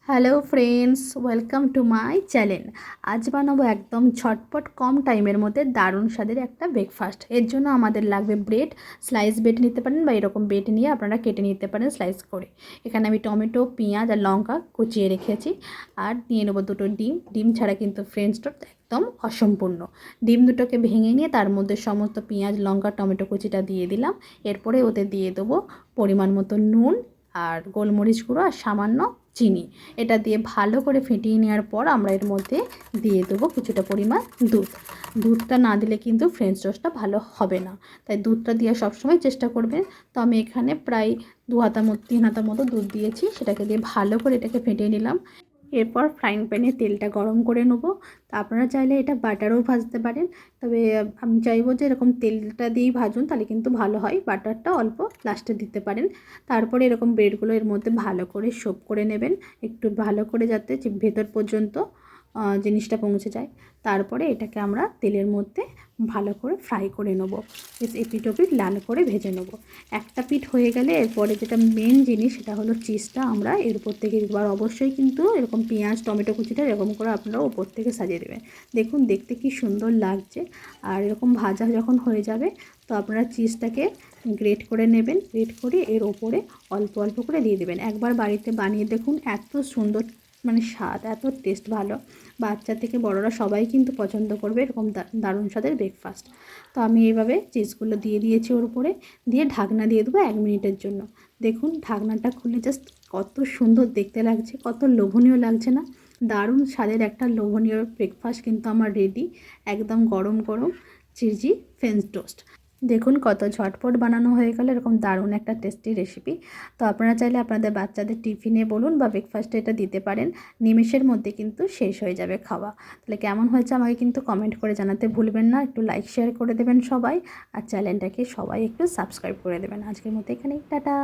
Hello friends, welcome to my channel. আজ বানাবো একদম ঝটপট কম টাইমের মধ্যে দারুণ স্বাদের একটা ব্রেকফাস্ট। এর জন্য আমাদের লাগবে ব্রেড, স্লাইস ব্রেড নিতে পারেন বা এরকম ব্রেড নিয়ে আপনারা কেটে নিতে পারেন স্লাইস করে। এখানে আমি টমেটো, পেঁয়াজ আর লঙ্কা কুচিয়ে রেখেছি। আর নিয়ে নেবো দুটো ডিম। ডিম ছাড়া কিন্তু ফ্রেঞ্চ টোস্ট একদম অসম্পূর্ণ। ডিম দুটোকে ভেঙে নিয়ে তার মধ্যে সমস্ত পেঁয়াজ, লঙ্কা, টমেটো কুচিটা দিয়ে দিলাম। এরপরে ওতে দিয়ে দেবো পরিমাণ মতো নুন আর গোলমরিচ গুঁড়ো আর সামান্য চিনি। এটা দিয়ে ভালো করে ফেটিয়ে নেওয়ার পর আমরা এর মধ্যে দিয়ে দেবো কিছুটা পরিমাণ দুধ। দুধটা না দিলে কিন্তু ফ্রেঞ্চ টোস্টটা ভালো হবে না, তাই দুধটা দিয়ে সবসময় চেষ্টা করবেন। তো আমি এখানে প্রায় 3 হাতা মতো দুধ দিয়েছি, সেটাকে দিয়ে ভালো করে এটাকে ফেটিয়ে নিলাম। এরপর ফ্রাইং প্যানে তেলটা গরম করে নেব। তো আপনারা চাইলে এটা বাটারও ভাজতে পারেন, তবে আমি চাইবো যে এরকম তেলটা দিয়েই ভাজুন, তাহলে কিন্তু ভালো হয়। বাটারটা অল্প লাস্টে দিতে পারেন। তারপরে এরকম ব্রেডগুলো এর মধ্যে ভালো করে সোপ করে নেবেন, একটু ভালো করে যাতে ভেতর পর্যন্ত জিনিসটা পৌঁছে যায়। তারপরে এটাকে আমরা তেলের মধ্যে ভালো করে ফ্রাই করে নেব, এপিট ওপিট লাল করে ভেজে নেব। একটা পিঠ হয়ে গেলে এরপরে যেটা মেন জিনিস সেটা হলো চিজটা আমরা এর উপর থেকে দিতে। আর অবশ্যই কিন্তু এরকম পেঁয়াজ, টমেটো কুচিটা এরকম করে আপনারা উপর থেকে সাজিয়ে দেবেন। দেখুন দেখতে কি সুন্দর লাগছে। আর এরকম ভাজা যখন হয়ে যাবে তো আপনারা চিজটাকে গ্রেট করে নেবেন। গ্রেট করে এর ওপরে অল্প অল্প করে দিয়ে দেবেন। একবার বাড়িতে বানিয়ে দেখুন, এত সুন্দর স্বাদ, এত টেস্ট ভালো। বাচ্চা থেকে বড়রা সবাই কিন্তু পছন্দ করবে এরকম দারুণ স্বাদের ব্রেকফাস্ট। তো আমি এইভাবে চিজগুলো দিয়ে দিয়েছি ওর উপরে, দিয়ে ঢাকনা দিয়ে দেবো 1 মিনিটের জন্য। দেখুন ঢাকনাটা খুলে জাস্ট কত সুন্দর দেখতে লাগছে, কত লোভনীয় লাগছে না? দারুণ স্বাদের একটা লোভনীয় ব্রেকফাস্ট কিন্তু আমার রেডি। একদম গরম গরম চিজি ফ্রেঞ্চ টোস্ট। দেখুন কত ঝটপট বানানো হয়ে গেল এরকম দারুণ একটা টেস্টি রেসিপি। তো আপনারা চাইলে আপনাদের বাচ্চাদের টিফিনে বলুন বা ব্রেকফাস্টে এটা দিতে পারেন। নিমেষের মধ্যে কিন্তু শেষ হয়ে যাবে খাওয়া। তাহলে কেমন হয়েছে আমাকে কিন্তু কমেন্ট করে জানাতে ভুলবেন না। একটু লাইক শেয়ার করে দেবেন সবাই, আর চ্যানেলটাকে সবাই একটু সাবস্ক্রাইব করে দেবেন। আজকের মতো এখানেই, টাটা।